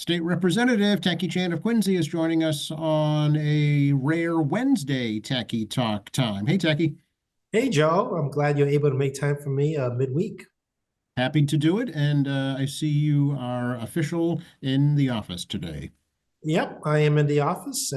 State Representative Tacky Chan of Quincy is joining us on a rare Wednesday Tacky Talk time. Hey, Tacky. Hey, Joe. I'm glad you're able to make time for me midweek. Happy to do it. And I see you are official in the office today. Yep, I am in the office.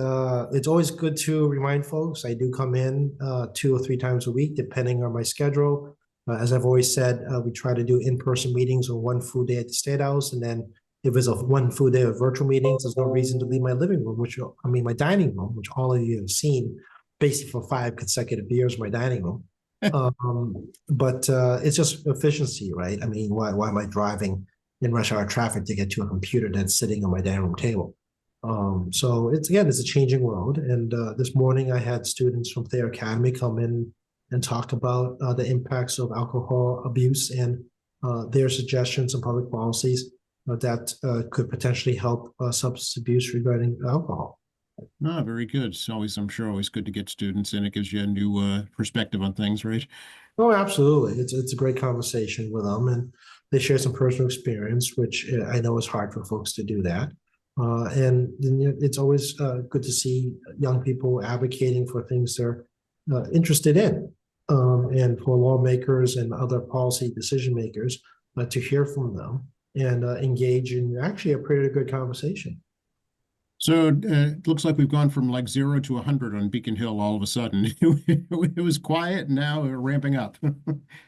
It's always good to remind folks I do come in 2 or 3 times a week, depending on my schedule. As I've always said, we try to do in-person meetings on one full day at the State House. And then if it's a one full day of virtual meetings, there's no reason to leave my living room, my dining room, which all of you have seen basically for 5 consecutive years, my dining room. But it's just efficiency, right? I mean, why am I driving in rush hour traffic to get to a computer that's sitting on my dining room table? So it's a changing world. And this morning I had students from Thayer Academy come in and talk about the impacts of alcohol abuse and their suggestions and public policies that could potentially help substance abuse regarding alcohol. Ah, very good. It's always, I'm sure, always good to get students in. It gives you a new perspective on things, right? Oh, absolutely. It's a great conversation with them, and they share some personal experience, which I know is hard for folks to do that. And it's always good to see young people advocating for things they're interested in, and for lawmakers and other policy decision makers to hear from them and engage in actually a pretty good conversation. So it looks like we've gone from like 0 to 100 on Beacon Hill all of a sudden. It was quiet, and now we're ramping up.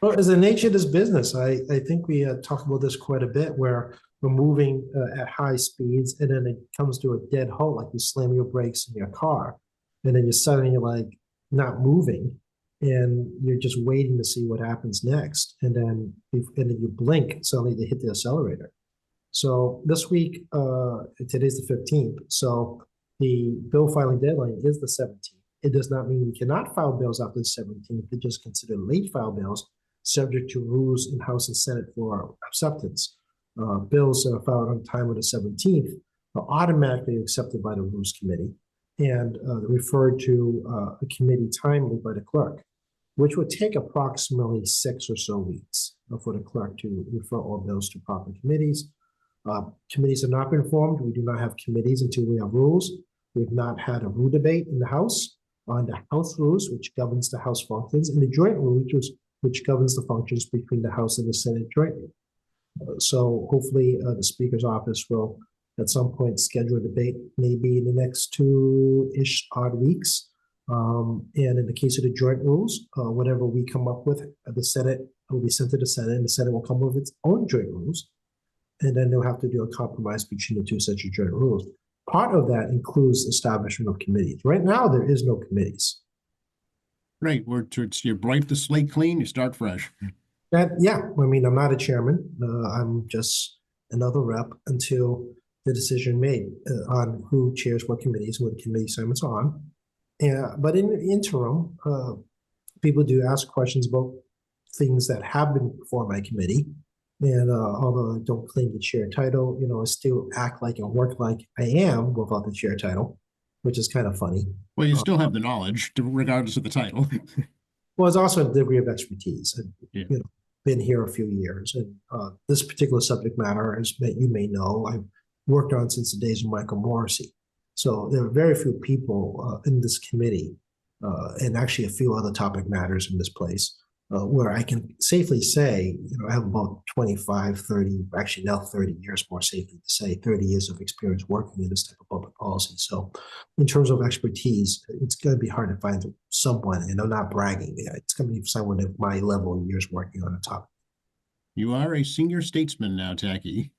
Well, as the nature of this business, I think we talk about this quite a bit, where we're moving at high speeds, and then it comes to a dead halt, like you slam your brakes in your car, and then you're suddenly like not moving, and you're just waiting to see what happens next, and then you blink, suddenly they hit the accelerator. So this week, today's the 15th, so the bill filing deadline is the 17th. It does not mean we cannot file bills after the 17th. They just consider late file bills subject to rules in House and Senate for acceptance. Bills that are filed on time of the 17th are automatically accepted by the Rules Committee and referred to a committee timely by the clerk, which would take approximately 6 or so weeks for the clerk to refer all bills to proper committees. Committees have not been formed. We do not have committees until we have rules. We've not had a rule debate in the House on the House rules, which governs the House functions, and the joint rule, which governs the functions between the House and the Senate jointly. So hopefully the Speaker's office will at some point schedule a debate, maybe in the next 2-ish odd weeks. And in the case of the joint rules, whatever we come up with, the Senate will be sent to the Senate, and the Senate will come up with its own joint rules. And then they'll have to do a compromise between the two sets of joint rules. Part of that includes establishment of committees. Right now, there is no committees. Right, you wipe the slate clean, you start fresh. Yeah, I mean, I'm not a chairman. I'm just another rep until the decision made on who chairs what committees, what committee assignments are on. But in the interim, people do ask questions about things that have been before my committee. And although I don't claim the chair title, I still act like and work like I am without the chair title, which is kind of funny. Well, you still have the knowledge, regardless of the title. Well, it's also a degree of expertise. Yeah. Been here a few years, and this particular subject matter, as you may know, I've worked on since the days of Michael Morrissey. So there are very few people in this committee, and actually a few other topic matters in this place, where I can safely say, I have about 25, 30, actually now 30 years, more safely to say, 30 years of experience working in this type of public policy. So in terms of expertise, it's going to be hard to find someone, and I'm not bragging, it's going to be someone at my level of years working on a topic. You are a senior statesman now, Tacky.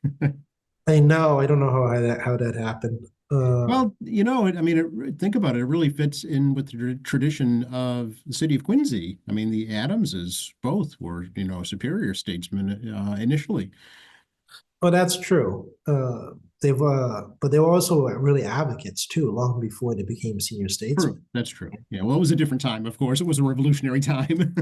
I know, I don't know how that happened. Well, I mean, think about it. It really fits in with the tradition of the city of Quincy. I mean, the Adamses both were, superior statesmen initially. Well, that's true. But they were also really advocates too, long before they became senior statesmen. True. That's true. Yeah. Well, it was a different time, of course. It was a revolutionary time.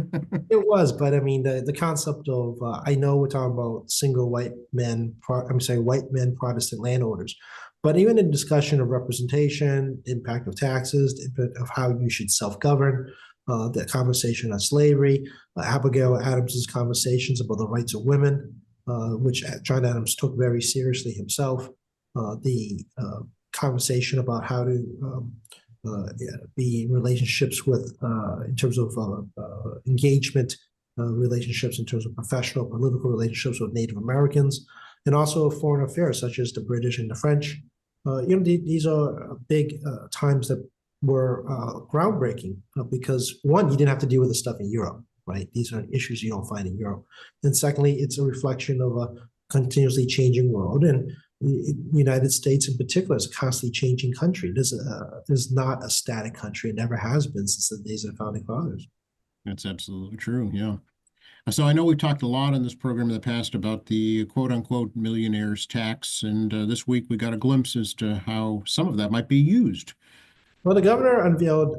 It was, but I mean, the concept of I know we're talking about single white men, white men Protestant landowners, but even in discussion of representation, impact of taxes, the impact of how you should self-govern, the conversation on slavery, Abigail Adams's conversations about the rights of women, which John Adams took very seriously himself. the conversation about how to be in relationships with, in terms of engagement, relationships in terms of professional, political relationships with Native Americans, and also foreign affairs such as the British and the French. These are big times that were groundbreaking because one, you didn't have to deal with the stuff in Europe, right? These are issues you don't find in Europe. And secondly, it's a reflection of a continuously changing world, and the United States in particular is a constantly changing country. There's not a static country. It never has been since the days of the founding fathers. That's absolutely true. Yeah. So I know we've talked a lot in this program in the past about the quote unquote millionaires tax, and this week we got a glimpse as to how some of that might be used. Well, the governor unveiled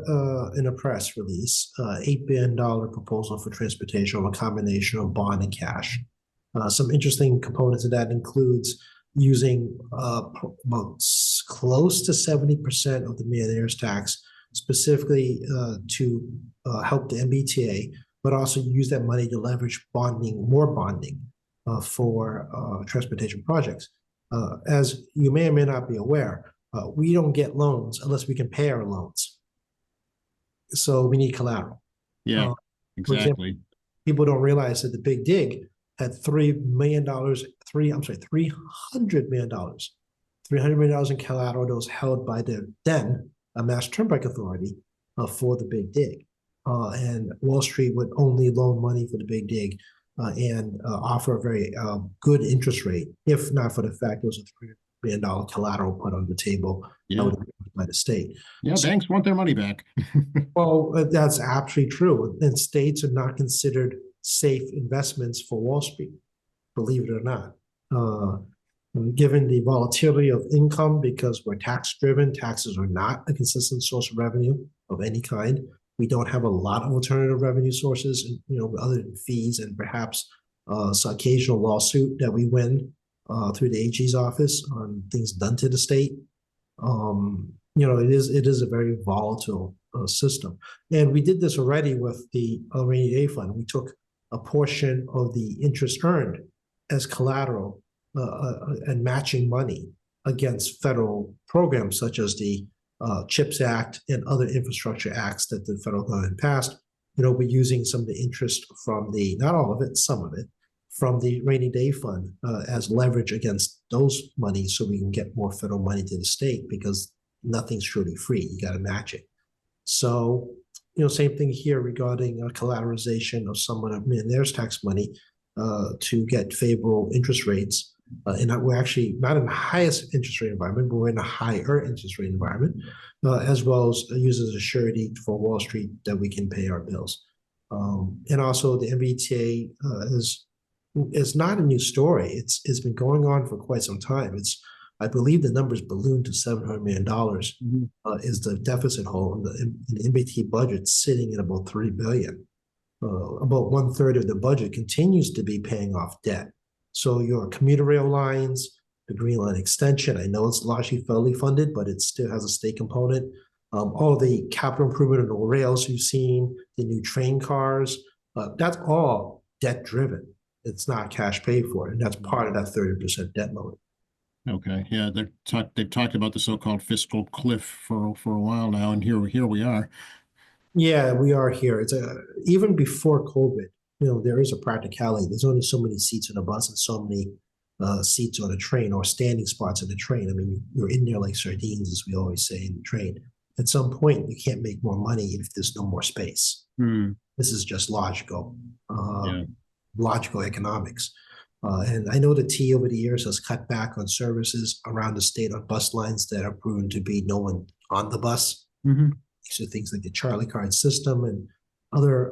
in a press release $8 billion proposal for transportation, a combination of bond and cash. Some interesting components of that includes using about close to 70% of the millionaires tax specifically to help the MBTA, but also use that money to leverage more bonding for transportation projects. As you may or may not be aware, we don't get loans unless we can pay our loans. So we need collateral. Yeah, For example, exactly. people don't realize that the Big Dig had $300 million, $300 million in collateral that was held by the then Mass Turnpike Authority for the Big Dig. And Wall Street would only loan money for the Big Dig and offer a very good interest rate, if not for the fact it was a $300 million collateral put on the table by the state. Yeah, banks want their money back. Well, that's absolutely true. And states are not considered safe investments for Wall Street, believe it or not. Given the volatility of income, because we're tax driven, taxes are not a consistent source of revenue of any kind. We don't have a lot of alternative revenue sources, other than fees and perhaps some occasional lawsuit that we win through the AG's office on things done to the state. It is a very volatile system. And we did this already with the rainy day fund. We took a portion of the interest earned as collateral and matching money against federal programs such as the CHIPS Act and other infrastructure acts that the federal government passed. We're using some of the interest from not all of it, some of it, from the rainy day fund as leverage against those monies so we can get more federal money to the state, because nothing's truly free. You got to match it. So, same thing here regarding collateralization of some of the millionaires tax money to get favorable interest rates. And we're actually not in the highest interest rate environment, but we're in a higher interest rate environment, as well as use as a surety for Wall Street that we can pay our bills. And also the MBTA is not a new story. It's been going on for quite some time. I believe the numbers ballooned to $700 million is the deficit hole in the MBTA budget, sitting at about $3 billion. About 1/3 of the budget continues to be paying off debt. So your commuter rail lines, the Green Line extension, I know it's largely federally funded, but it still has a state component. All the capital improvement in the rails you've seen, the new train cars, that's all debt driven. It's not cash paid for, and that's part of that 30% debt load. Okay, yeah, they've talked about the so-called fiscal cliff for a while now, and here we are. Yeah, we are here. It's even before COVID, there is a practicality. There's only so many seats in a bus and so many seats on a train, or standing spots in the train. I mean, you're in there like sardines, as we always say in the train. At some point, you can't make more money if there's no more space. This is just logical economics. And I know the T over the years has cut back on services around the state on bus lines that are proven to be no one on the bus. So things like the Charlie card system and other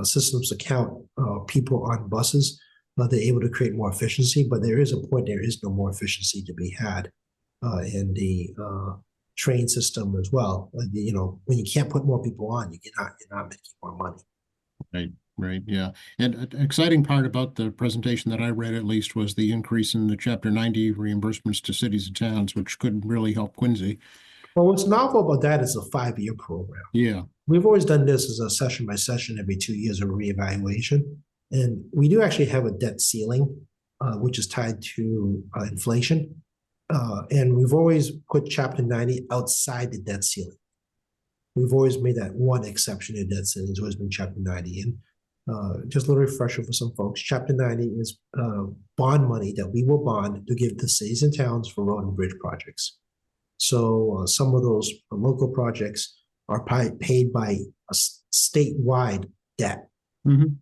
systems to count people on buses. They're able to create more efficiency, but there is a point there is no more efficiency to be had in the train system as well. When you can't put more people on, you're not making more money. Right, yeah. And an exciting part about the presentation that I read, at least, was the increase in the Chapter 90 reimbursements to cities and towns, which could really help Quincy. Well, what's novel about that is a 5-year program. Yeah. We've always done this as a session by session, every 2 years of reevaluation. And we do actually have a debt ceiling, which is tied to inflation. And we've always put Chapter 90 outside the debt ceiling. We've always made that one exception in debt ceiling. It's always been Chapter 90. And just a little refresher for some folks. Chapter 90 is bond money that we will bond to give to cities and towns for road and bridge projects. So some of those local projects are paid by a statewide debt. Mhm.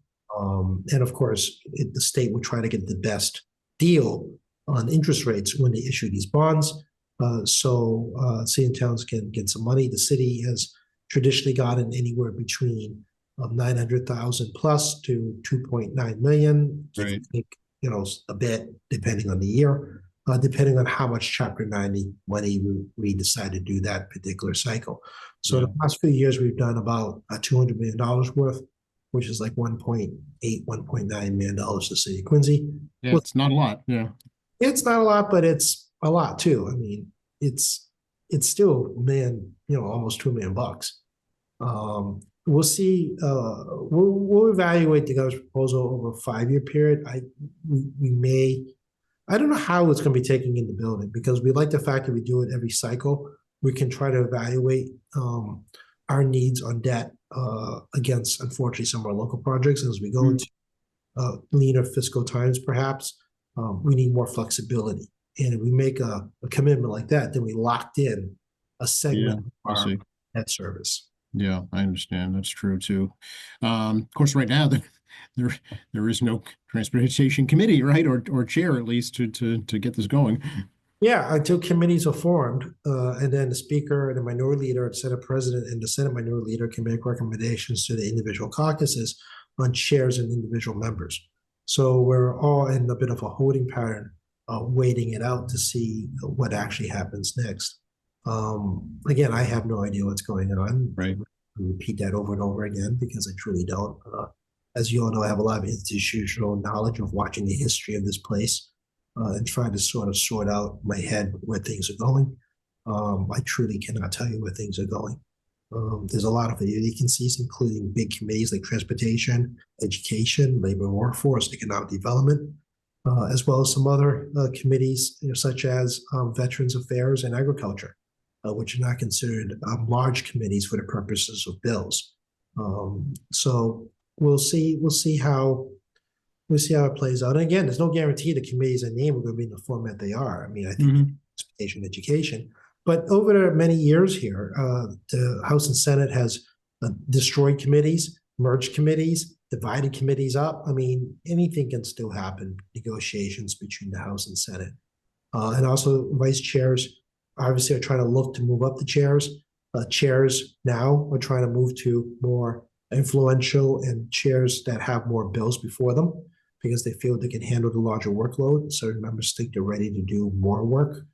And of course, the state will try to get the best deal on interest rates when they issue these bonds. So city and towns can get some money. The city has traditionally gotten anywhere between 900,000 plus to 2.9 million. Right. A bit depending on the year, depending on how much Chapter 90 money we decide to do that particular cycle. So Yeah. the past few years, we've done about $200 million worth, which is like 1.8, $1.9 million to the city of Quincy. Yeah, Well, it's not a lot. Yeah. it's not a lot, but it's a lot too. I mean, it's still almost $2 million. We'll see. We'll evaluate the governor's proposal over a 5-year period. We may. I don't know how it's going to be taken in the building because we like the fact that we do it every cycle. We can try to evaluate our needs on debt against, unfortunately, some of our local projects as we go into leaner fiscal times. Perhaps we need more flexibility, and if we make a commitment like that, then we locked in a segment I of our see. debt service. Yeah, I understand. That's true too. Of course, right now there is no transportation committee, right, or chair at least to get this going. Yeah, until committees are formed, and then the speaker and the minority leader, and Senate president, and the Senate minority leader can make recommendations to the individual caucuses on chairs and individual members. So we're all in a bit of a holding pattern, waiting it out to see what actually happens next. Again, I have no idea what's going on. Right. I repeat that over and over again because I truly don't. As you all know, I have a lot of institutional knowledge of watching the history of this place. And trying to sort of sort out my head where things are going. I truly cannot tell you where things are going. There's a lot of vacancies, including big committees like transportation, education, labor and workforce, economic development, as well as some other committees, such as Veterans Affairs and Agriculture, which are not considered large committees for the purposes of bills. So we'll see how it plays out. And again, there's no guarantee the committees I name are going to be in the format they are. I mean, I think transportation, education, but over the many years here, the House and Senate has destroyed committees, merged committees, divided committees up. I mean, anything can still happen. Negotiations between the House and Senate, and also vice chairs obviously are trying to look to move up the chairs. Chairs now are trying to move to more influential and chairs that have more bills before them, because they feel they can handle the larger workload. Certain members think they're ready to do more work.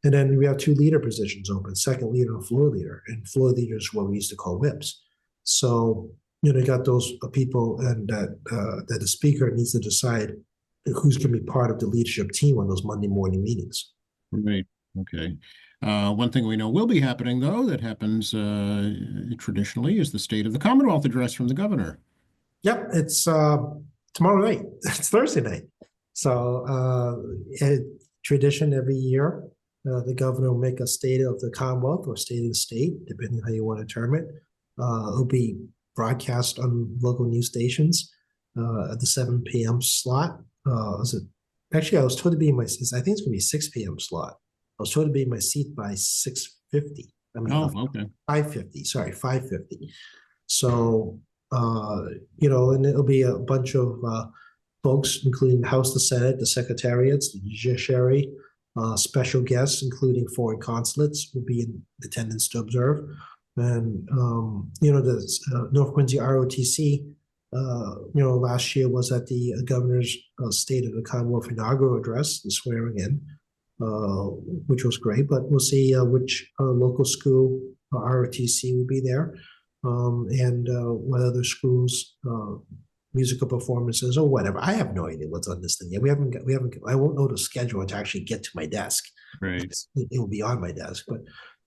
And then we have 2 leader positions open, second leader and floor leader. And floor leader is what we used to call whips. So, you got those people, and that the speaker needs to decide who's going to be part of the leadership team on those Monday morning meetings. Right. Okay. One thing we know will be happening, though, that happens traditionally, is the State of the Commonwealth address from the governor. Yep, it's tomorrow night. It's Thursday night. So tradition every year, the governor will make a State of the Commonwealth or State of the State, depending on how you want to term it. It'll be broadcast on local news stations at the 7 p.m. slot. Actually, I was told to be in my, I think it's going to be 6 p.m. slot. I was told to be in my seat by 6:50. I mean, okay. 5:50. Sorry, 5:50. So, and it'll be a bunch of folks, including the House, the Senate, the secretariats, the judiciary, special guests, including foreign consulates, will be in attendance to observe. And, the North Quincy ROTC, last year was at the governor's State of the Commonwealth inaugural address, the swearing in, which was great. But we'll see which local school ROTC will be there, and what other schools, musical performances or whatever. I have no idea what's on this thing yet. We haven't. I won't know the schedule to actually get to my desk. Right. It will be on my desk, but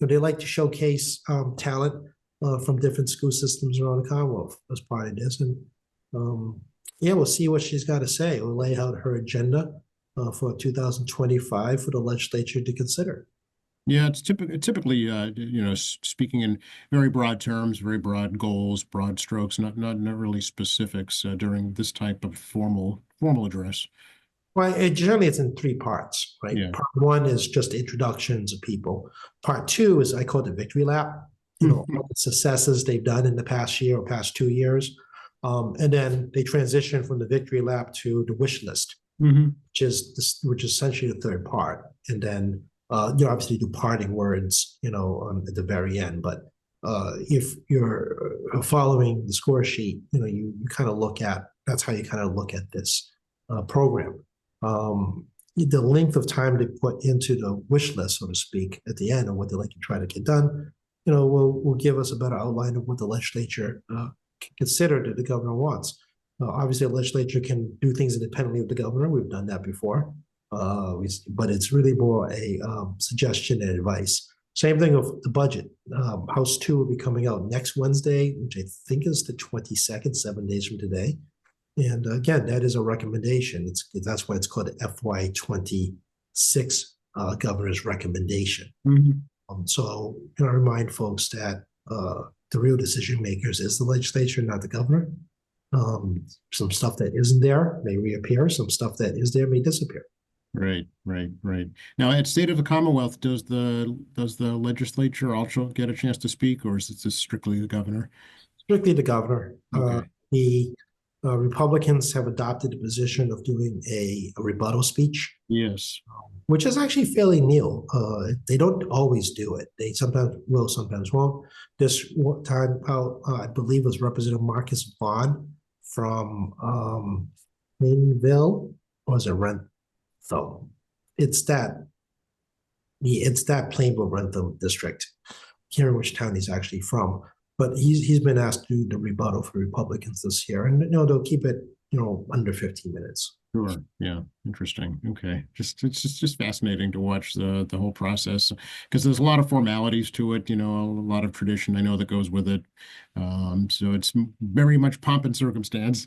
they like to showcase talent from different school systems around the Commonwealth as part of this. And we'll see what she's got to say. We'll lay out her agenda. for 2025 for the legislature to consider. Yeah, it's typically, speaking in very broad terms, very broad goals, broad strokes, not really specifics during this type of formal address. Well, generally it's in three parts, right? Yeah. Part one is just introductions of people. Part two is I call it the victory lap. All the successes they've done in the past year or past 2 years. And then they transition from the victory lap to the wish list, which is essentially the third part. And then you obviously do parting words, at the very end. But if you're following the score sheet, you kind of look at that's how you kind of look at this program. The length of time they put into the wish list, so to speak, at the end of what they like to try to get done, will give us a better outline of what the legislature can consider that the governor wants. Obviously, the legislature can do things independently of the governor. We've done that before, but it's really more a suggestion and advice. Same thing with the budget. House 2 will be coming out next Wednesday, which I think is the 22nd, 7 days from today. And again, that is a recommendation. That's why it's called the FY26 governor's recommendation. So I remind folks that the real decision makers is the legislature, not the governor. Some stuff that isn't there may reappear. Some stuff that is there may disappear. Right. Now, at State of the Commonwealth, does the legislature also get a chance to speak, or is it just strictly the governor? Strictly the governor. Okay. The Republicans have adopted the position of doing a rebuttal speech. Yes. Which is actually fairly new. They don't always do it. They sometimes will, sometimes won't. This time out, I believe, was Representative Marcus Vaughn from Plainville, or is it Rentham? It's that Plainville Rentham district. Can't remember which town he's actually from, but he's been asked to do the rebuttal for Republicans this year, and they'll keep it under 15 minutes. Sure. Yeah. Interesting. Okay. It's just fascinating to watch the whole process, because there's a lot of formalities to it, a lot of tradition I know that goes with it. So it's very much pomp and circumstance.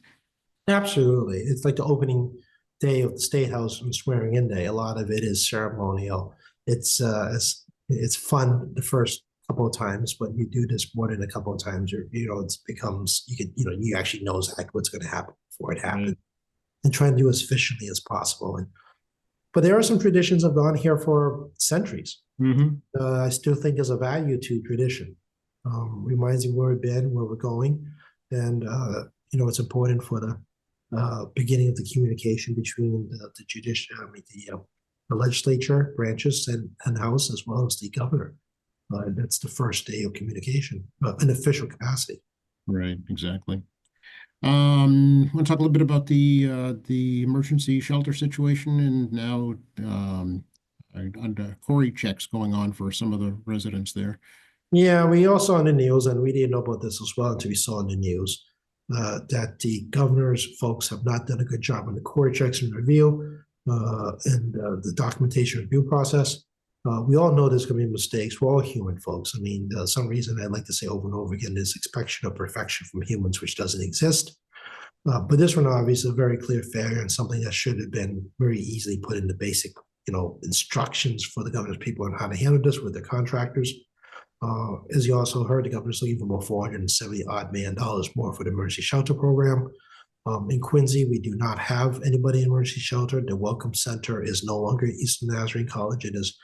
Absolutely. It's like the opening day of the State House and swearing in day. A lot of it is ceremonial. It's fun the first couple of times, but you do this more than a couple of times, it becomes, you actually know exactly what's going to happen before it happens. Right. And try and do as efficiently as possible. But there are some traditions that have gone here for centuries. I still think there's a value to tradition. Reminds you where we've been, where we're going, and it's important for the beginning of the communication between the legislature branches and House, as well as the governor. That's the first day of communication, in official capacity. Right. Exactly. I want to talk a little bit about the emergency shelter situation, and now Corey checks going on for some of the residents there. Yeah, we all saw in the news, and we didn't know about this as well until we saw in the news that the governor's folks have not done a good job on the Corey checks and review and the documentation review process. We all know there's going to be mistakes. We're all human, folks. I mean, some reason I like to say over and over again is expectation of perfection from humans, which doesn't exist. But this one obviously is a very clear failure and something that should have been very easily put in the basic, instructions for the governor's people on how to handle this with their contractors. As you also heard, the governor's looking for about $470 million more for the emergency shelter program. In Quincy, we do not have anybody in emergency shelter. The Welcome Center is no longer Eastern Nazarene College. It is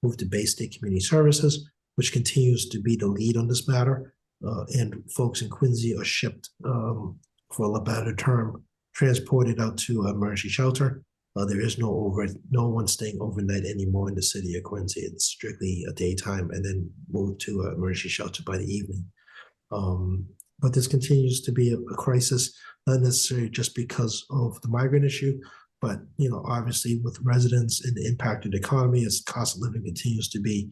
moved to Bay State Community Services, which continues to be the lead on this matter. And folks in Quincy are shipped, for a better term, transported out to emergency shelter. There is no one staying overnight anymore in the city of Quincy. It's strictly a daytime and then moved to emergency shelter by the evening. But this continues to be a crisis, not necessarily just because of the migrant issue, but obviously with residents and the impact of the economy, as the cost of living continues to be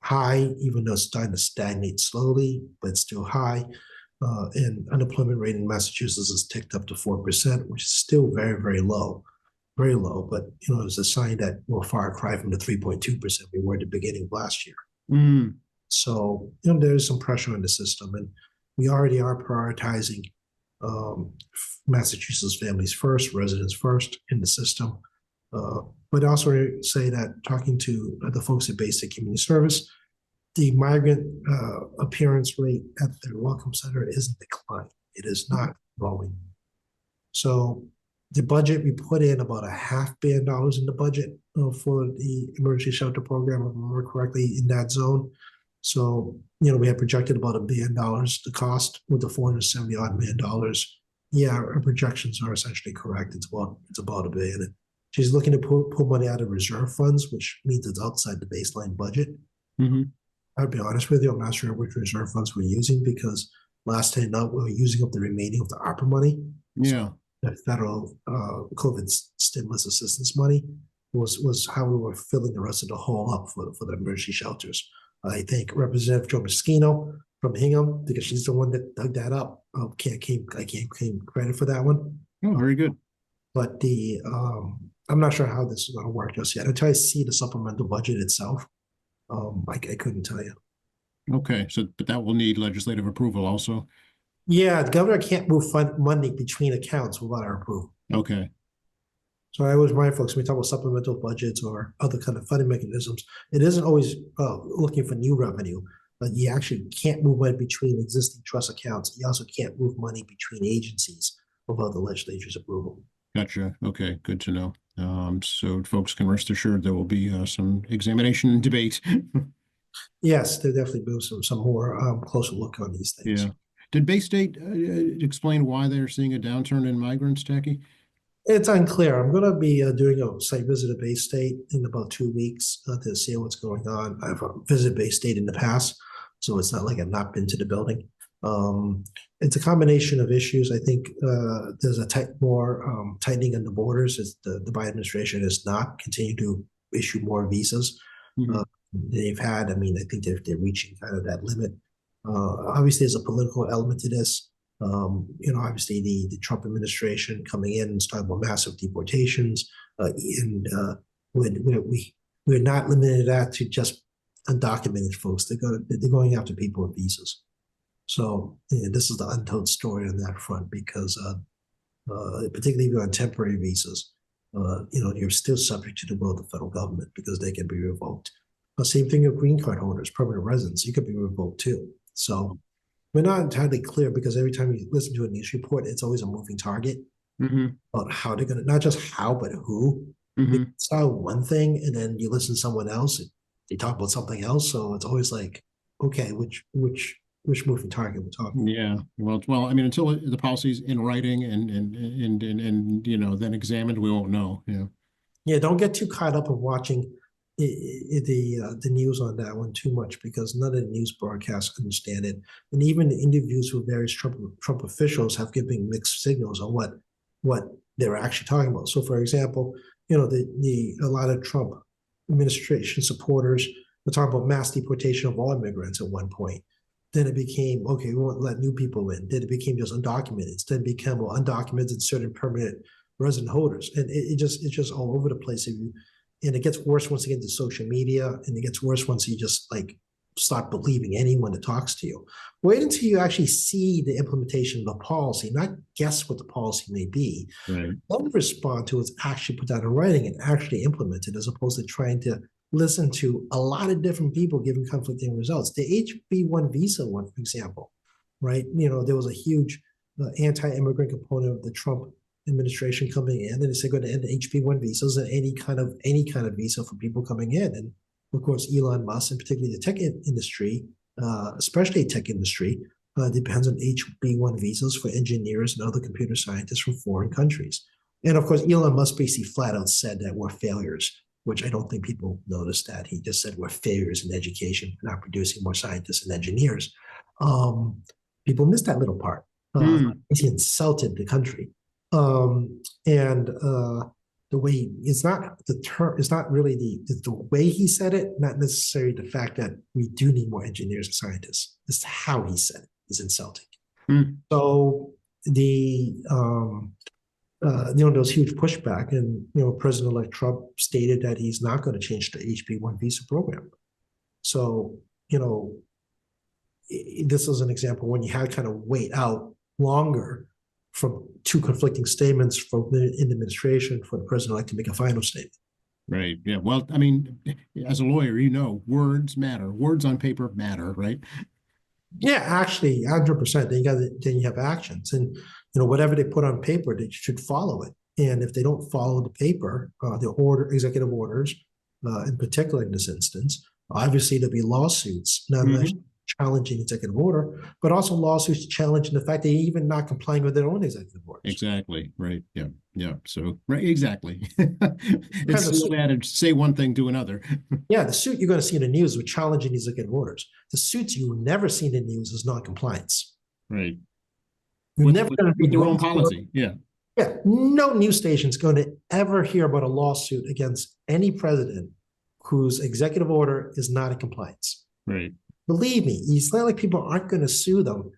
high, even though it's starting to stagnate slowly, but it's still high. And unemployment rate in Massachusetts has ticked up to 4%, which is still very, very low, very low. But it's a sign that we're far cry from the 3.2% we were at the beginning of last year. So there's some pressure on the system, and we already are prioritizing Massachusetts families first, residents first in the system. But also say that talking to the folks at Basic Community Service, the migrant appearance rate at their Welcome Center is in decline. It is not growing. So the budget, we put in about $500 million in the budget for the emergency shelter program, if I remember correctly, in that zone. So, we have projected about $1 billion the cost with the $470 odd million. Yeah, our projections are essentially correct. It's about $1 billion. She's looking to pull money out of reserve funds, which means it's outside the baseline budget. Mm-hmm. I'll be honest with you, I'm not sure which reserve funds we're using because last time out we were using up the remaining of the ARPA money. Yeah. The federal COVID stimulus assistance money was how we were filling the rest of the hole up for the emergency shelters. I think Representative Joe Moschino from Hingham, because she's the one that dug that up. I can't claim credit for that one. Oh, very good. But I'm not sure how this is going to work just yet. Until I see the supplemental budget itself, I couldn't tell you. Okay, but that will need legislative approval also. Yeah, the governor can't move money between accounts without our approval. Okay. So I always remind folks when we talk about supplemental budgets or other kind of funding mechanisms, it isn't always looking for new revenue, but you actually can't move money between existing trust accounts. You also can't move money between agencies without the legislature's approval. Gotcha. Okay, good to know. So folks can rest assured there will be some examination and debate. Yes, there definitely be some more closer look on these things. Yeah. Did Bay State explain why they're seeing a downturn in migrants, Tacky? It's unclear. I'm going to be doing a site visit at Bay State in about 2 weeks to see what's going on. I've visited Bay State in the past, so it's not like I've not been to the building. It's a combination of issues. I think there's a more tightening on the borders. As the Biden administration has not continued to issue more visas. Mm-hmm. They've had, I think they're reaching kind of that limit. Obviously, there's a political element to this. Obviously the Trump administration coming in and talking about massive deportations, and we're not limited that to just undocumented folks. They're going after people with visas. So this is the untold story on that front because particularly if you're on temporary visas, you're still subject to the will of the federal government because they can be revoked. Same thing with green card holders, permanent residents, you could be revoked too. So we're not entirely clear because every time you listen to a news report, it's always a moving target about how they're going to, not just how, but who. It's not one thing, and then you listen to someone else, they talk about something else. So it's always like, okay, which moving target we're talking. Yeah. Well, until the policy's in writing and then examined, we won't know. Yeah. Yeah. Don't get too caught up in watching the news on that one too much because none of the news broadcasts understand it, and even the interviews with various Trump officials have given mixed signals on what they're actually talking about. So, for example, a lot of Trump administration supporters were talking about mass deportation of all immigrants at one point. Then it became okay, we won't let new people in. Then it became just undocumented. Then it became undocumented certain permanent resident holders, and it's just all over the place. And it gets worse once you get into social media, and it gets worse once you just start believing anyone that talks to you. Wait until you actually see the implementation of the policy, not guess what the policy may be. Right. Don't respond to what's actually put down in writing and actually implemented, as opposed to trying to listen to a lot of different people giving conflicting results. The HB1 visa one, for example, right? There was a huge anti-immigrant component of the Trump administration coming in, and they said going to end the HB1 visas and any kind of visa for people coming in. And of course, Elon Musk, and particularly the tech industry, especially tech industry, depends on HB1 visas for engineers and other computer scientists from foreign countries. And of course, Elon Musk basically flat out said that we're failures, which I don't think people noticed that. He just said we're failures in education, not producing more scientists and engineers. People missed that little part. He insulted the country. The way it's not the term, it's not really the way he said it, not necessarily the fact that we do need more engineers and scientists. It's how he said it is insulting. So there was huge pushback, and President-elect Trump stated that he's not going to change the HB1 visa program. So this is an example when you had to kind of wait out longer from two conflicting statements from in the administration for the president-elect to make a final statement. Right. Yeah. Well, I mean, as a lawyer, words matter. Words on paper matter, right? Yeah, actually, 100%. Then you have actions, and whatever they put on paper, they should follow it. And if they don't follow the paper, the executive orders, in particular in this instance, obviously there'll be lawsuits, not only challenging executive order, but also lawsuits challenging the fact they even not complying with their own executive orders. Exactly. Right. Yeah. Yeah. So, right. Exactly. It's the old adage, say one thing, do another. Yeah. The suit you're going to see in the news with challenging these executive orders. The suits you will never see in the news is non-compliance. Right. You're never going to with be their own policy. Yeah. Yeah. No news station is going to ever hear about a lawsuit against any president whose executive order is not in compliance. Right. Believe me, Israeli people aren't going to sue them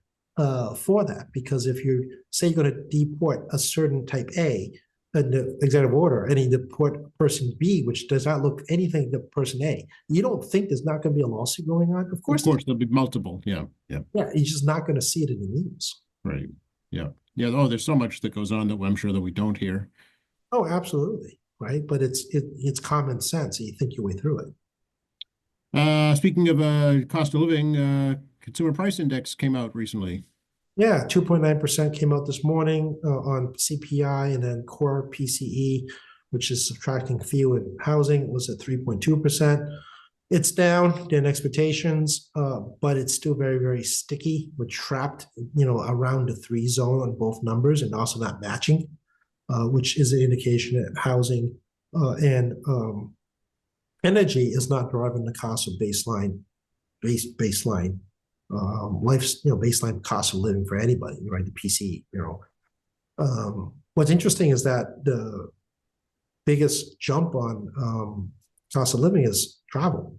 for that, because if you say you're going to deport a certain type A in the executive order and you deport person B, which does not look anything to person A, you don't think there's not going to be a lawsuit going on? Of course there'll be multiple. Yeah. Yeah. Yeah. You're just not going to see it in the news. Right. Yeah. Yeah. Oh, there's so much that goes on that I'm sure that we don't hear. Oh, absolutely. Right. But it's common sense. You think your way through it. Speaking of cost of living, consumer price index came out recently. Yeah, 2.9% came out this morning on CPI, and then core PCE, which is subtracting fuel and housing, was at 3.2%. It's down than expectations, but it's still very, very sticky. We're trapped, around the 3 zone on both numbers, and also not matching, which is an indication that housing and energy is not driving the cost of baseline baseline cost of living for anybody, right? The PCE, what's interesting is that the biggest jump on cost of living is travel.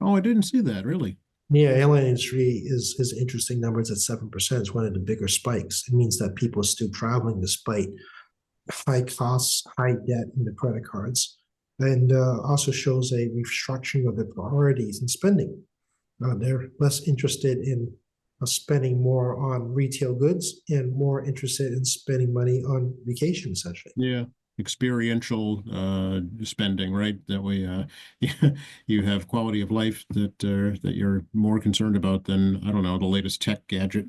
Oh, I didn't see that, really. Yeah, airline industry is interesting numbers at 7%. It's one of the bigger spikes. It means that people are still traveling despite high costs, high debt in the credit cards. And also shows a restructuring of their priorities and spending. They're less interested in spending more on retail goods and more interested in spending money on vacation, essentially. Yeah, experiential spending, right? That way, you have quality of life that you're more concerned about than, I don't know, the latest tech gadget.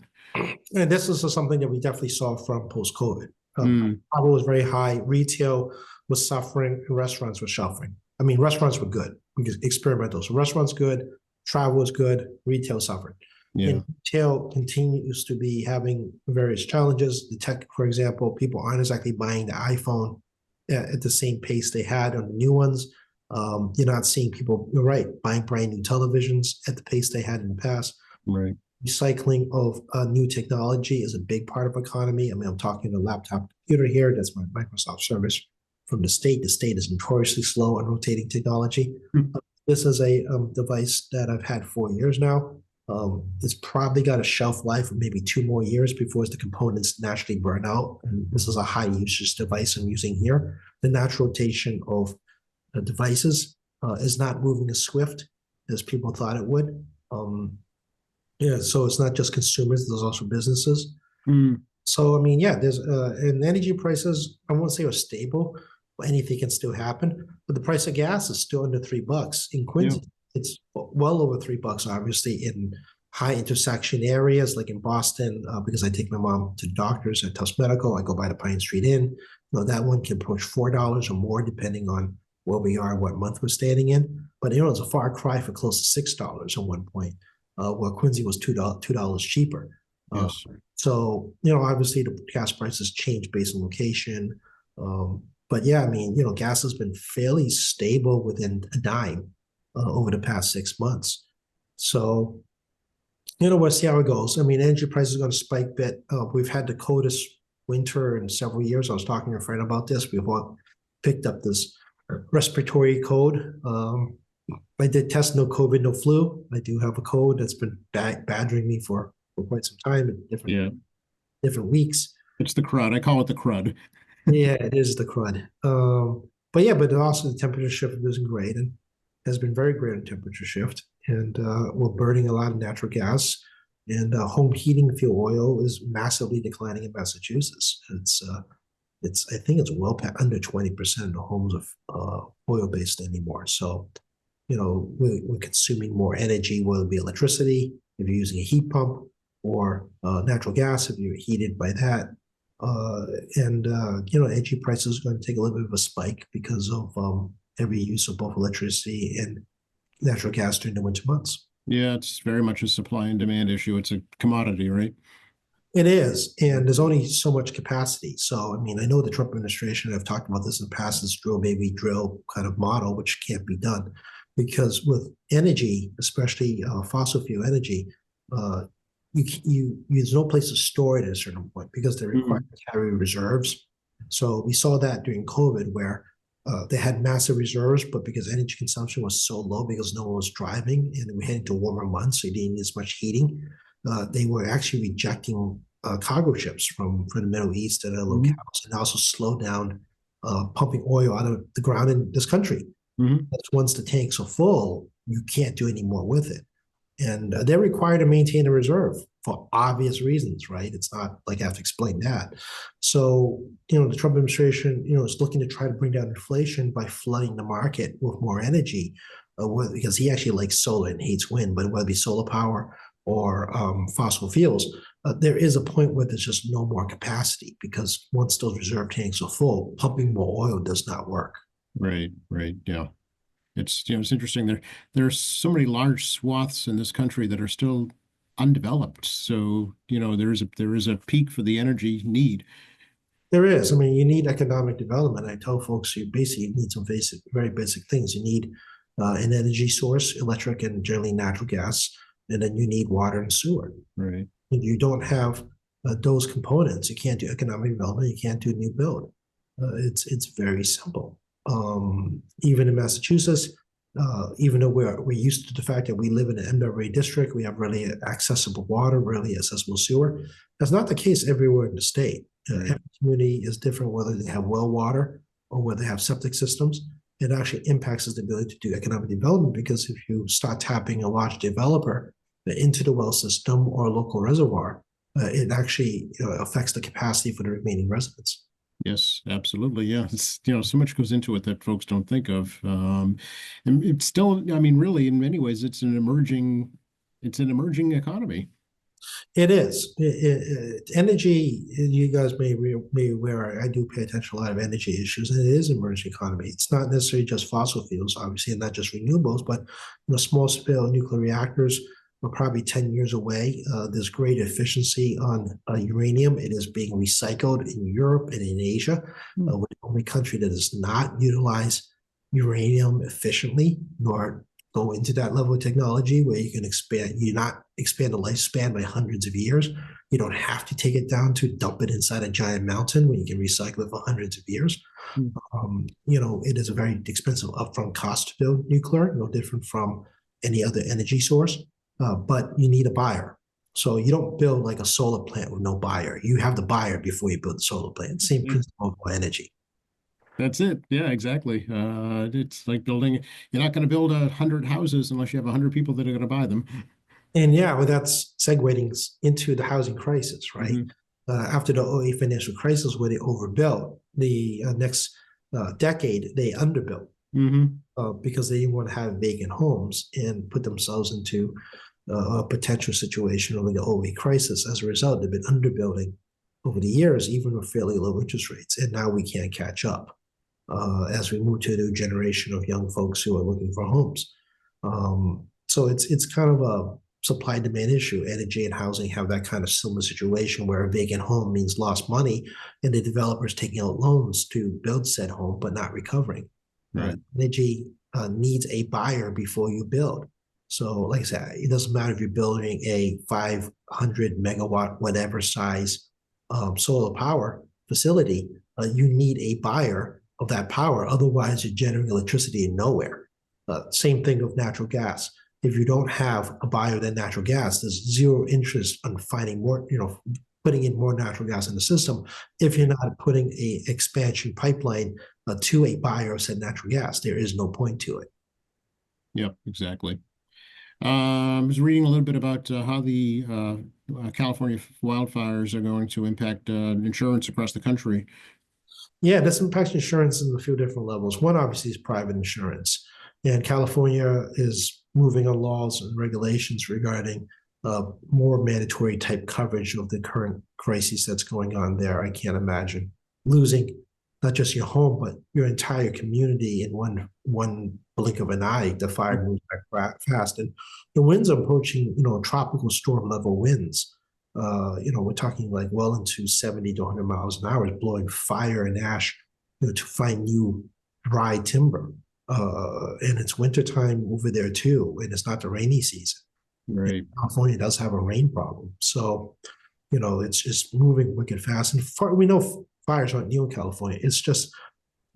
And this is something that we definitely saw from post-COVID. Travel was very high. Retail was suffering, and restaurants were suffering. I mean, restaurants were good because experimental. So restaurants good, travel was good, retail suffered. Yeah. And retail continues to be having various challenges. The tech, for example, people aren't exactly buying the iPhone at the same pace they had on the new ones. You're not seeing people, you're right, buying brand new televisions at the pace they had in the past. Right. Recycling of new technology is a big part of economy. I mean, I'm talking a laptop computer here. That's my Microsoft service from the state. The state is notoriously slow on rotating technology. This is a device that I've had 4 years now. It's probably got a shelf life of maybe 2 more years before the components naturally burn out. And this is a high usage device I'm using here. The natural rotation of the devices is not moving as swift as people thought it would. Yeah, so it's not just consumers, there's also businesses. So, I mean, yeah, there's and energy prices, I won't say are stable, but anything can still happen. But the price of gas is still under $3. In Quincy, it's well over $3, obviously, in high intersection areas like in Boston, because I take my mom to doctors at Tufts Medical. I go by the Pine Street Inn. That one can approach $4 or more, depending on where we are, what month we're standing in. But, it's a far cry for close to $6 at one point. Where Quincy was $2 cheaper. Yes. So, obviously the gas prices change based on location. But yeah, I mean, gas has been fairly stable within a dime over the past 6 months. So, we'll see how it goes. I mean, energy prices are going to spike a bit. We've had the coldest winter in several years. I was talking to a friend about this. We've all picked up this respiratory code. I did test no COVID, no flu. I do have a cold that's been badgering me for quite some time in different weeks. It's the crud. I call it the crud. Yeah, it is the crud. But also the temperature shift isn't great, and has been very great in temperature shift. And we're burning a lot of natural gas. And home heating fuel oil is massively declining in Massachusetts. It's I think it's under 20% of the homes of oil based anymore. So, we're consuming more energy, whether it be electricity, if you're using a heat pump, or natural gas if you're heated by that. Energy prices are going to take a little bit of a spike because of heavy use of both electricity and natural gas during the winter months. Yeah, it's very much a supply and demand issue. It's a commodity, right? It is, and there's only so much capacity. So, I mean, I know the Trump administration, I've talked about this in the past, this drill, baby, drill kind of model, which can't be done because with energy, especially fossil fuel energy, there's no place to store it at a certain point because they're required to carry reserves. So we saw that during COVID where they had massive reserves, but because energy consumption was so low because no one was driving and we heading to warmer months, so you didn't need as much heating, they were actually rejecting cargo ships from the Middle East and other locales, and also slowed down pumping oil out of the ground in this country. That's once the tanks are full, you can't do any more with it. And they're required to maintain a reserve for obvious reasons, right? It's not like I have to explain that. So, the Trump administration, is looking to try to bring down inflation by flooding the market with more energy, because he actually likes solar and hates wind, but whether it be solar power or fossil fuels, there is a point where there's just no more capacity because once those reserve tanks are full, pumping more oil does not work. Right, yeah. It's it's interesting. There's so many large swaths in this country that are still undeveloped. So, there is a peak for the energy need. There is. I mean, you need economic development. I tell folks you basically need some very basic things. You need an energy source, electric and generally natural gas, and then you need water and sewer. Right. If you don't have those components, you can't do economic development. You can't do new build. It's very simple. Even in Massachusetts, even though we're used to the fact that we live in an MWA district, we have really accessible water, really accessible sewer. That's not the case everywhere in the state. Every community is different, whether they have well water or whether they have septic systems. It actually impacts the ability to do economic development because if you start tapping a large developer into the well system or a local reservoir, it actually affects the capacity for the remaining residents. Yes, absolutely. Yeah. It's, so much goes into it that folks don't think of. And it's still, I mean, really, in many ways, it's an emerging economy. It is. Energy, you guys may be aware, I do pay attention to a lot of energy issues, and it is an emerging economy. It's not necessarily just fossil fuels, obviously, and not just renewables, but small scale nuclear reactors are probably 10 years away. There's great efficiency on uranium. It is being recycled in Europe and in Asia. We're the only country that does not utilize uranium efficiently, nor go into that level of technology where you can expand the lifespan by hundreds of years. You don't have to take it down to dump it inside a giant mountain when you can recycle it for hundreds of years. It is a very expensive upfront cost to build nuclear, no different from any other energy source, but you need a buyer. So you don't build like a solar plant with no buyer. You have the buyer before you build the solar plant. Same principle for energy. That's it. Yeah, exactly. It's like building, you're not going to build 100 houses unless you have 100 people that are going to buy them. And that's segueing into the housing crisis, right? After the 2008 financial crisis where they overbuilt, the next decade they underbuilt because they didn't want to have vacant homes and put themselves into a potential situation of the 2008 crisis. As a result, they've been underbuilding over the years, even with fairly low interest rates. And now we can't catch up as we move to a new generation of young folks who are looking for homes. So it's kind of a supply demand issue. Energy and housing have that kind of similar situation where a vacant home means lost money and the developer's taking out loans to build said home but not recovering. Energy needs a buyer before you build. So like I said, it doesn't matter if you're building a 500 megawatt whatever size solar power facility, you need a buyer of that power. Otherwise, you're generating electricity in nowhere. Same thing with natural gas. If you don't have a buyer of that natural gas, there's zero interest on finding more, putting in more natural gas in the system if you're not putting a expansion pipeline to a buyer of said natural gas. There is no point to it. Yep, exactly. I was reading a little bit about how the California wildfires are going to impact insurance across the country. Yeah, this impacts insurance in a few different levels. One obviously is private insurance. And California is moving on laws and regulations regarding more mandatory type coverage of the current crisis that's going on there. I can't imagine losing not just your home, but your entire community in one blink of an eye. The fire moves back fast. And the winds are approaching, tropical storm level winds. We're talking like well into 70 to 100 miles an hour, blowing fire and ash, to find new dry timber. And it's wintertime over there too, and it's not the rainy season. Right. California does have a rain problem. So, it's just moving wicked fast. And we know fires aren't new in California. It's just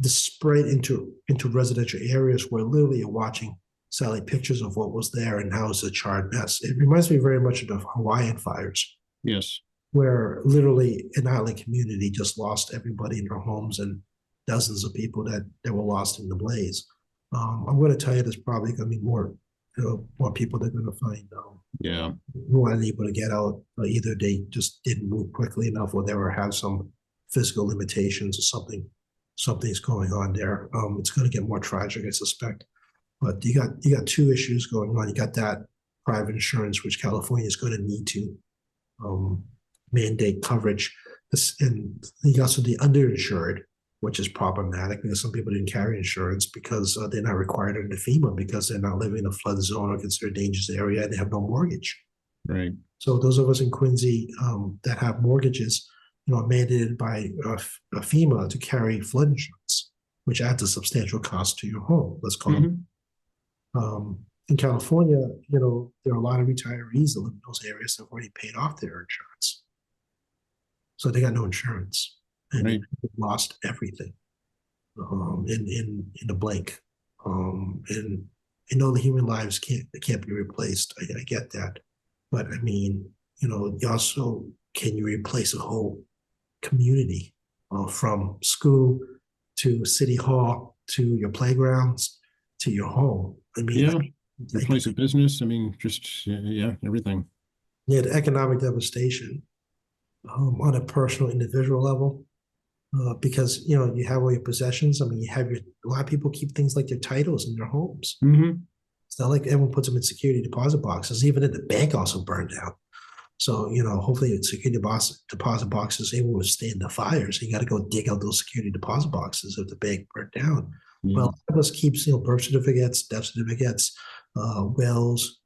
the spread into residential areas where literally you're watching satellite pictures of what was there and how it's a charred mess. It reminds me very much of the Hawaiian fires. Yes. Where literally an island community just lost everybody in their homes and dozens of people that were lost in the blaze. I'm going to tell you, there's probably going to be more people that are going to find Yeah. who aren't able to get out. Either they just didn't move quickly enough, or they have some physical limitations or something's going on there. It's going to get more tragic, I suspect. But you got two issues going on. You got that private insurance, which California is going to need to mandate coverage. And you got also the underinsured, which is problematic because some people didn't carry insurance because they're not required under FEMA because they're not living in a flood zone or considered dangerous area and they have no mortgage. Right. So those of us in Quincy that have mortgages, are mandated by FEMA to carry flood insurance, which adds a substantial cost to your home. Let's call them. In California, there are a lot of retirees that live in those areas that have already paid off their insurance. So they got no insurance and Right. they've lost everything in a blink. And the human lives can't be replaced. I get that. But I mean, you also, can you replace a whole community from school to city hall to your playgrounds to your home? I mean, Yeah. Your place of business. I mean, just everything. Yeah, the economic devastation on a personal, individual level, because you have all your possessions. I mean, a lot of people keep things like their titles in their homes. It's not like everyone puts them in security deposit boxes. Even at the bank, also burned down. So hopefully, security deposit boxes able to withstand the fires. So you got to go dig out those security deposit boxes if the bank burned down. Yeah. Well, a lot of us keeps birth certificates, death certificates, wills,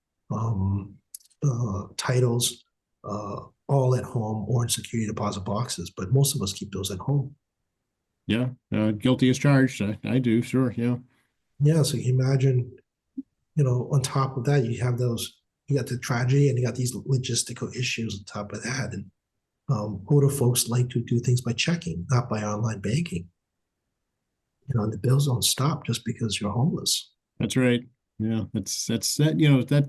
titles, all at home or in security deposit boxes. But most of us keep those at home. Yeah. Guilty as charged. I do. Sure. Yeah. Yeah. So you imagine, on top of that, you got the tragedy and you got these logistical issues on top of that. And older folks like to do things by checking, not by online banking. And the bills don't stop just because you're homeless. That's right. Yeah, that's that.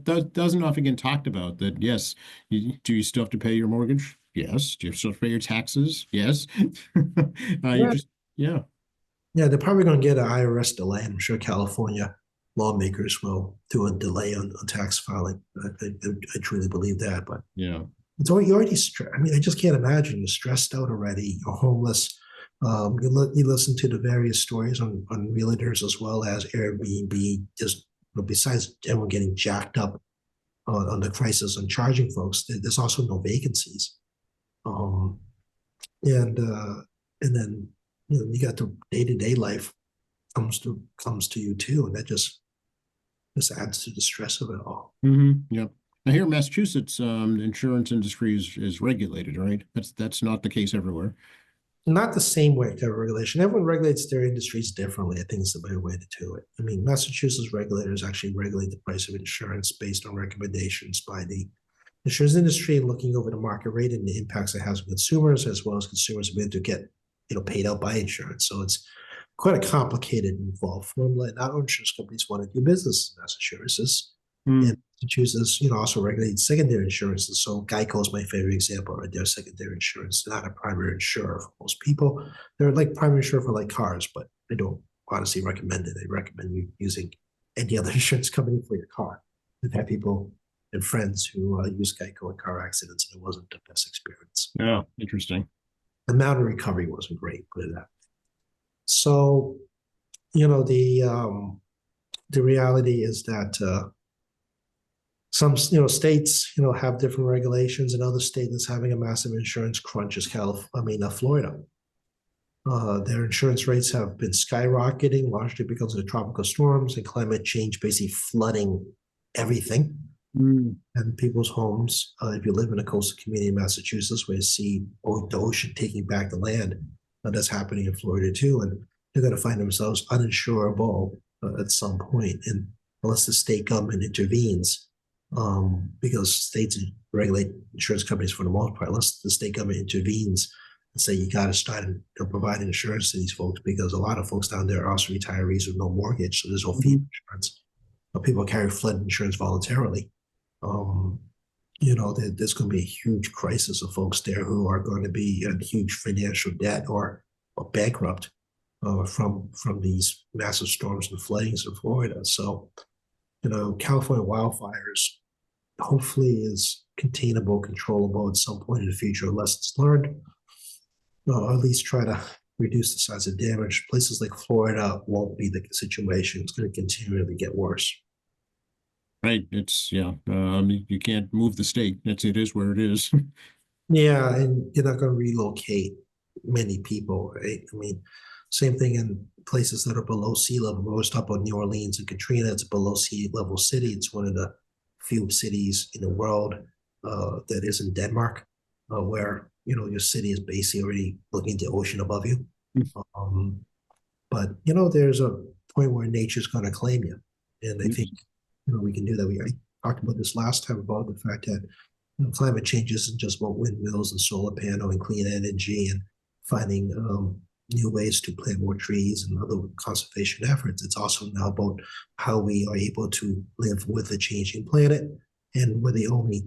That doesn't often get talked about. That yes, do you still have to pay your mortgage? Yes. Do you still have to pay your taxes? Yes. You just Yeah, they're probably going to get an IRS delay. I'm sure California lawmakers will do a delay on tax filing. I truly believe that. But yeah, it's already stressed. I mean, I just can't imagine. You're stressed out already. You're homeless. You listen to the various stories on realtors as well as Airbnb. Just besides everyone getting jacked up on the crisis and charging folks, there's also no vacancies. And then you got the day-to-day life comes to you too, and that just adds to the stress of it all. Yep. Now here in Massachusetts, the insurance industry is regulated, right? That's not the case everywhere. Not the same way to regulation. Everyone regulates their industries differently. I think it's the better way to do it. I mean, Massachusetts regulators actually regulate the price of insurance based on recommendations by the insurance industry, looking over the market rate and the impacts it has on consumers, as well as consumers being able to get paid out by insurance. So it's quite a complicated and involved formula. Not all insurance companies want to do business in Massachusetts. And Massachusetts, also regulates secondary insurances. So Geico is my favorite example, right? They're secondary insurance. They're not a primary insurer for most people. They're like primary insurer for like cars, but they don't honestly recommend it. They recommend you using any other insurance company for your car. We've had people and friends who use Geico in car accidents, and it wasn't the best experience. Yeah, interesting. The amount of recovery wasn't great, put it that way. So, the reality is that some states have different regulations, and other states that's having a massive insurance crunch is Florida. Their insurance rates have been skyrocketing, largely because of the tropical storms and climate change, basically flooding everything Mm. and people's homes. If you live in a coastal community in Massachusetts, where you see the ocean taking back the land, that's happening in Florida too, and they're going to find themselves uninsurable at some point, and unless the state government intervenes, because states regulate insurance companies for the most part, unless the state government intervenes and say you got to start providing insurance to these folks, because a lot of folks down there are also retirees with no mortgage, so there's no fee insurance. But people carry flood insurance voluntarily. There's going to be a huge crisis of folks there who are going to be in huge financial debt or bankrupt from these massive storms and floodings in Florida. So, California wildfires hopefully is containable, controllable at some point in the future. Lessons learned, or at least try to reduce the size of damage. Places like Florida won't be the situation. It's going to continually get worse. Right. It's yeah. You can't move the state. It is where it is. Yeah, and you're not going to relocate many people, right? I mean, same thing in places that are below sea level. We always talk about New Orleans and Katrina. It's a below sea level city. It's one of the few cities in the world that is in Denmark, where your city is basically already looking at the ocean above you. But there's a point where nature's going to claim you, and I think we can do that. I talked about this last time about the fact that climate change isn't just about windmills and solar panel and clean energy and finding new ways to plant more trees and other conservation efforts. It's also now about how we are able to live with a changing planet, and we're the only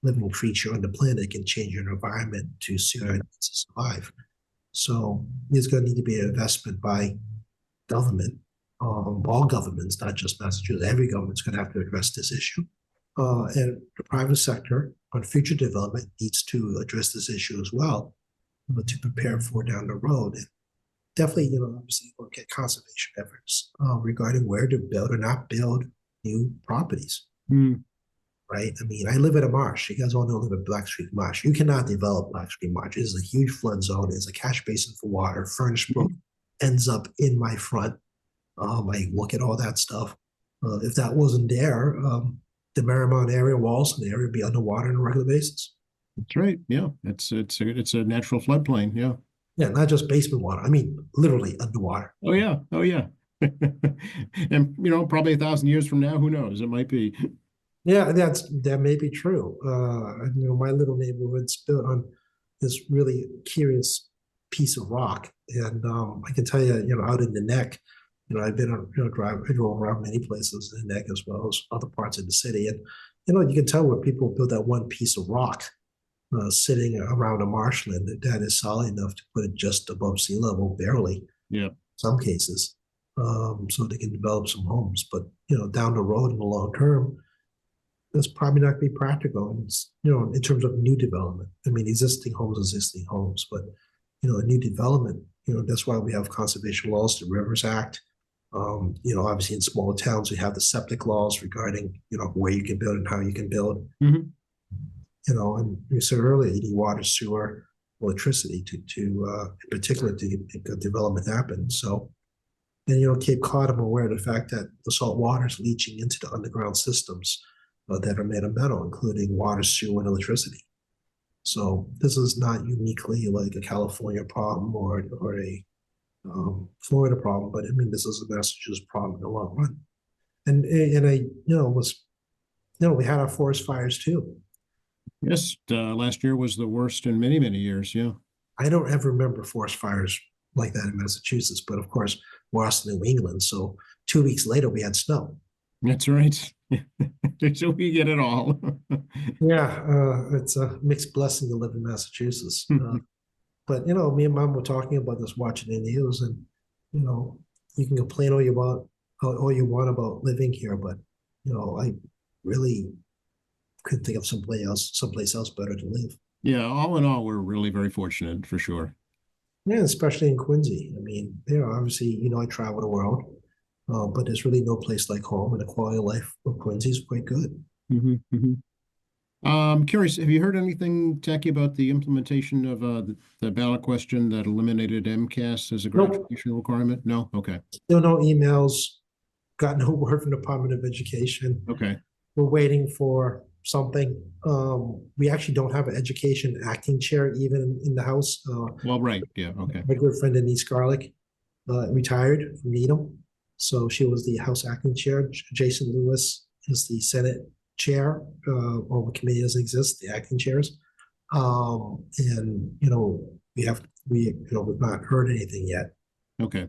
living creature on the planet that can change your environment to suit our needs to survive. So there's going to need to be an investment by government, all governments, not just Massachusetts. Every government's going to have to address this issue. And the private sector on future development needs to address this issue as well, but to prepare for down the road. And definitely, obviously look at conservation efforts regarding where to build or not build new properties. Right? I mean, I live in a marsh. You guys all know I live in Black Street Marsh. You cannot develop Black Street Marsh. It is a huge flood zone. It's a catch basin for water. Furnace Brook ends up in my front. I look at all that stuff. If that wasn't there, the Marymount area, Wallaston area would be underwater on a regular basis. That's right. Yeah, it's a natural floodplain. Yeah. Yeah, not just basement water. I mean, literally underwater. Oh yeah. Oh yeah. And probably 1,000 years from now, who knows? It might be. Yeah, that may be true. My little neighborhood's built on this really curious piece of rock, and I can tell you, out in the Neck, I've been on, I drove around many places in the Neck as well as other parts of the city, and you can tell where people built that one piece of rock sitting around a marshland that is solid enough to put it just above sea level, barely. Yeah. Some cases, so they can develop some homes, but down the road in the long term, that's probably not going to be practical. And in terms of new development, I mean, existing homes, but a new development, that's why we have conservation laws, the Rivers Act. Obviously in smaller towns, we have the septic laws regarding, where you can build and how you can build. Mm-hmm. And we said earlier, you need water, sewer, electricity to in particular to get development happen. So, and Cape Cod, I'm aware of the fact that the salt water is leaching into the underground systems that are made of metal, including water, sewer, and electricity. So this is not uniquely like a California problem or a Florida problem, but I mean, this is a Massachusetts problem in the long run. And we had our forest fires too. Yes, last year was the worst in many, many years. Yeah. I don't ever remember forest fires like that in Massachusetts, but of course, we're also New England. So 2 weeks later, we had snow. That's right. So we get it all. Yeah, it's a mixed blessing to live in Massachusetts. But me and Mom were talking about this, watching the news, and you can complain all you want about living here, but I really couldn't think of someplace else better to live. Yeah, all in all, we're really very fortunate for sure. Yeah, especially in Quincy. I mean, obviously, I travel the world, but there's really no place like home, and the quality of life of Quincy is quite good. Curious, have you heard anything, Tacky, about the implementation of the ballot question that eliminated MCAS as a Nope, graduation requirement? No? Okay. still no emails, got no word from the Department of Education. Okay. We're waiting for something. We actually don't have an education acting chair even in the House. Well, right. Yeah. Okay. My good friend Denise Garlick retired from Needham. So she was the House acting chair. Jason Lewis is the Senate chair. All the committee doesn't exist, the acting chairs. And we've not heard anything yet. Okay.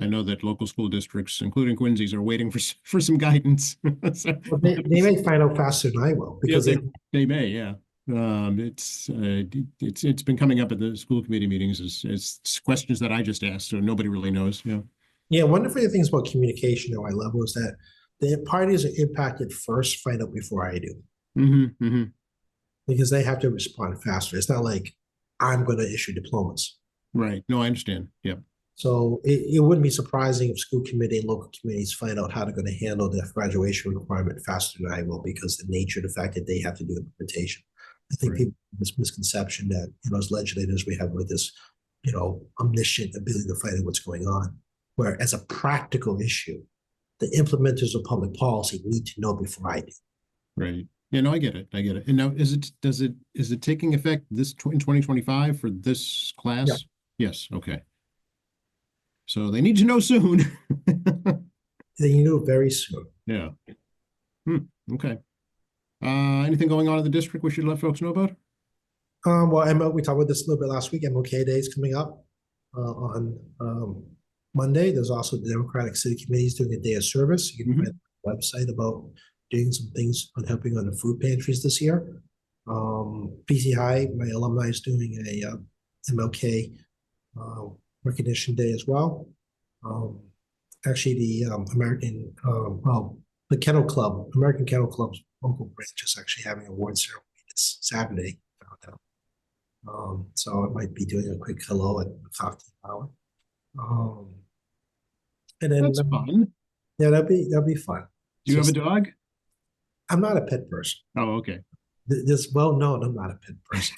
I know that local school districts, including Quincy's, are waiting for some guidance. So, Well, they may find out faster than I will yeah, because they may, yeah. It's been coming up at the school committee meetings as questions that I just asked, so nobody really knows. Yeah. yeah, one of the things about communication at my level is that the parties are impacted first find out before I do because they have to respond faster. It's not like I'm going to issue diplomas. Right. No, I understand. Yeah. So it wouldn't be surprising if school committee and local committees find out how they're going to handle the graduation requirement faster than I will because the nature of the fact that they have to do implementation. I think Right. people have this misconception that, as legislators, we have like this, omniscient ability to find out what's going on. Where as a practical issue, the implementers of public policy need to know before I do. Right. Yeah, no, I get it. I get it. And now is it taking effect in 2025 for this class? Yeah. Yes. Okay. So they need to know soon. They know very soon. Yeah. Okay. Anything going on in the district we should let folks know about? Well, we talked about this a little bit last week. MLK Day is coming up on Monday. There's also the Democratic City Committees doing a day of service. You can find a website about doing some things on helping on the food pantries this year. PC High, my alumni, is doing a MLK recognition day as well. Actually, the the Kennel Club, American Kennel Club's local branch is actually having an award ceremony this Saturday. Found out. So I might be doing a quick hello at the cocktail hour. And then That's fun. yeah, that'd be fun. Do you have a dog? I'm not a pet person. Oh, okay. This well known, I'm not a pet person.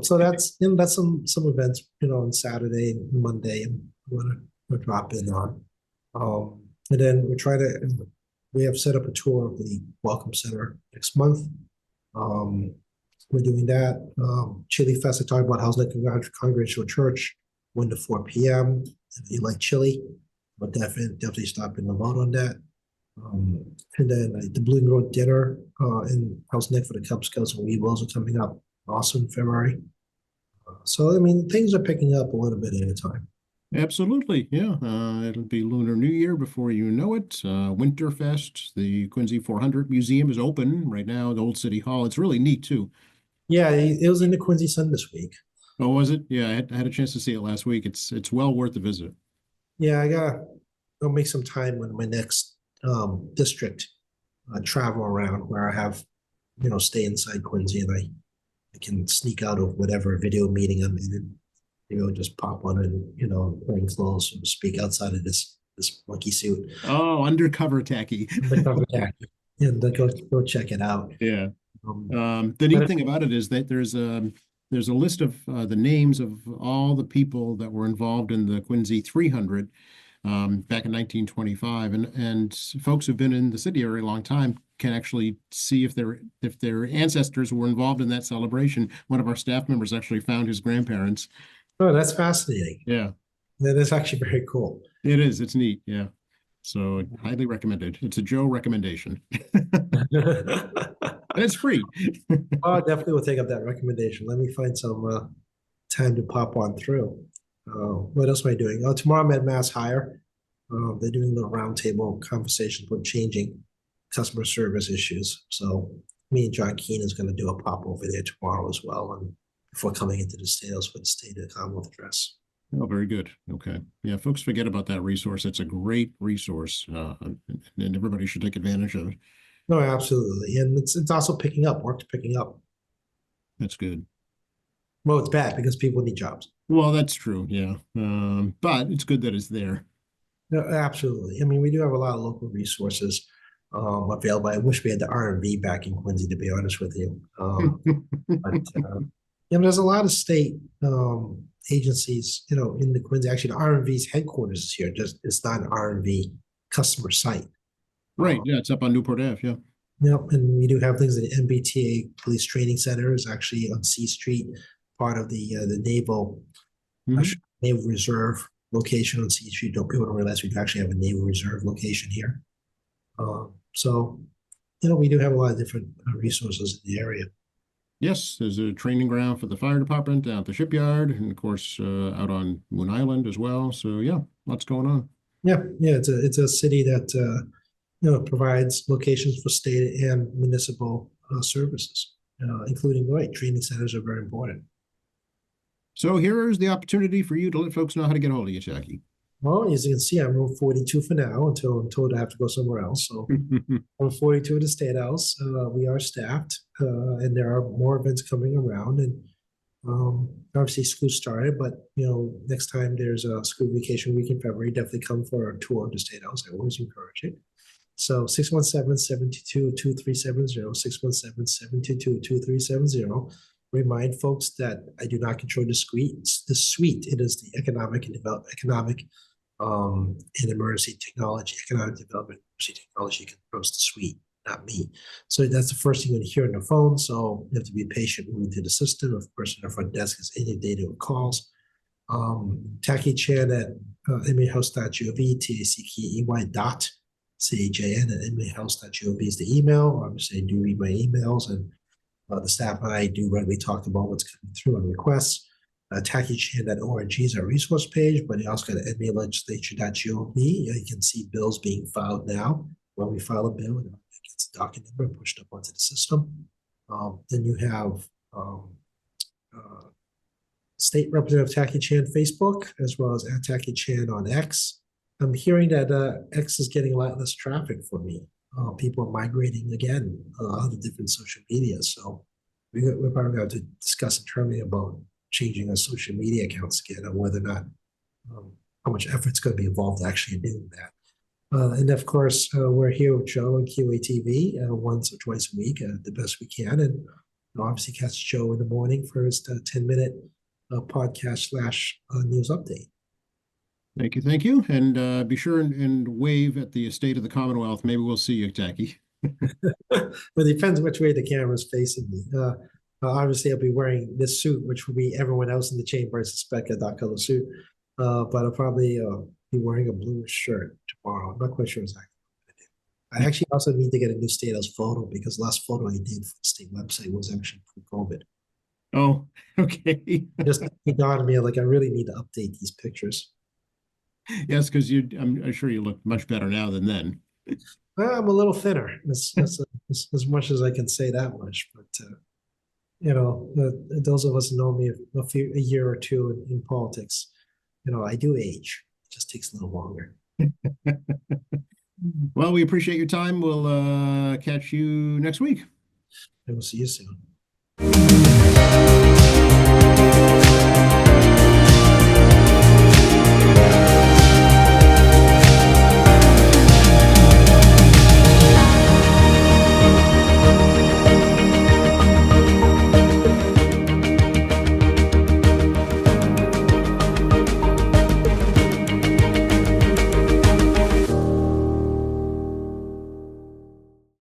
So that's some events, on Saturday and Monday, and we'll drop in on. And then we have set up a tour of the Welcome Center next month. We're doing that. Chili Fest, I talked about Housing Congregational Church, 1 to 4 p.m. If you like chili, but definitely stop in and vote on that. And then the Blue Road dinner in House Nick for the Cub Scouts and Weebles are coming up also in February. So I mean, things are picking up a little bit at a time. Absolutely. Yeah. It'll be Lunar New Year before you know it. Winterfest, the Quincy 400 Museum is open right now, the Old City Hall. It's really neat too. Yeah, it was in the Quincy Sun this week. Oh, was it? Yeah, I had a chance to see it last week. It's well worth the visit. Yeah, I'll make some time when my next district travel around where I have, stay inside Quincy and I can sneak out of whatever video meeting I'm in and, just pop on and, wearing clothes, so to speak, outside of this monkey suit. Oh, undercover tacky. And go check it out. Yeah. The neat thing about it is that there's a list of the names of all the people that were involved in the Quincy 300 back in 1925, and folks who've been in the city a very long time can actually see if their ancestors were involved in that celebration. One of our staff members actually found his grandparents. Oh, that's fascinating. Yeah, that is actually very cool. It is. It's neat. Yeah. So highly recommended. It's a Joe recommendation. And it's free. Oh, definitely will take up that recommendation. Let me find some time to pop on through. What else am I doing? Tomorrow I'm at Mass Hire. They're doing a little roundtable conversations about changing customer service issues. So me and John Keene is going to do a pop over there tomorrow as well, and before coming into the sales for the State of the Commonwealth address. Oh, very good. Okay. Yeah, folks forget about that resource. It's a great resource, and everybody should take advantage of it. No, absolutely. And it's also picking up, work's picking up. That's good. Well, it's bad because people need jobs. Well, that's true. Yeah. But it's good that it's there. No, absolutely. I mean, we do have a lot of local resources available. I wish we had the R&B back in Quincy, to be honest with you. But there's a lot of state agencies, in the Quincy. Actually, the R&V's headquarters is here. Just it's not an R&V customer site. Right. Yeah, it's up on Newport Ave. Yeah. And we do have things at the MBTA Police Training Center is actually on C Street, part of the Naval Mhm. Naval Reserve location on C Street. Don't people don't realize we do actually have a Naval Reserve location here. So, we do have a lot of different resources in the area. Yes, there's a training ground for the fire department down at the shipyard, and of course, out on Moon Island as well. So yeah, lots going on. Yeah, it's a city that provides locations for state and municipal services, including training centers are very important. So here is the opportunity for you to let folks know how to get a hold of you, Jackie. Well, as you can see, I'm on 42 for now until I'm told I have to go somewhere else. So on 42 at the State House, we are staffed, and there are more events coming around. And obviously, school started, but next time there's a school vacation week in February, definitely come for a tour of the State House. I always encourage it. So 617-722-2370, 617-722-2370. Remind folks that I do not control the suite. The suite, it is the economic and emergency technology, economic development emergency technology controls the suite, not me. So that's the first thing you're going to hear on the phone. So you have to be patient moving through the system. If the person at the front desk has any data or calls, Taki Chan at mahouse.gov, TACKEY.CHAN at mahouse.gov is the email. Obviously, I do read my emails, and the staff and I do regularly talk about what's coming through on requests. TakiChan.org is our resource page, but you also got MAlegislature.gov. You can see bills being filed now. When we file a bill, it gets a docket number and pushed up onto the system. Then you have State Representative Taki Chan Facebook, as well as at Taki Chan on X. I'm hearing that X is getting a lot less traffic for me. People are migrating again out of different social media. So we're probably going to discuss internally about changing our social media accounts again, and whether or not how much effort's going to be involved actually in doing that. And of course, we're here with Joe and QATV once or twice a week, the best we can. And obviously catch Joe in the morning for his 10-minute podcast / news update. Thank you. Thank you. And be sure and wave at the Estate of the Commonwealth. Maybe we'll see you, Jackie. But it depends which way the camera is facing me. Obviously, I'll be wearing this suit, which will be everyone else in the chamber. I suspect a dark color suit. But I'll probably be wearing a blue shirt tomorrow. I'm not quite sure exactly what I'm going to do. I actually also need to get a new State House photo, because the last photo I did for the state website was actually pre-COVID. Oh, okay. Just it dawned on me, like, I really need to update these pictures. Yes, because I'm sure you look much better now than then. I'm a little thinner. As much as I can say that much. But those of us who know me a year or two in politics, I do age. It just takes a little longer. Well, we appreciate your time. We'll catch you next week. I will see you soon.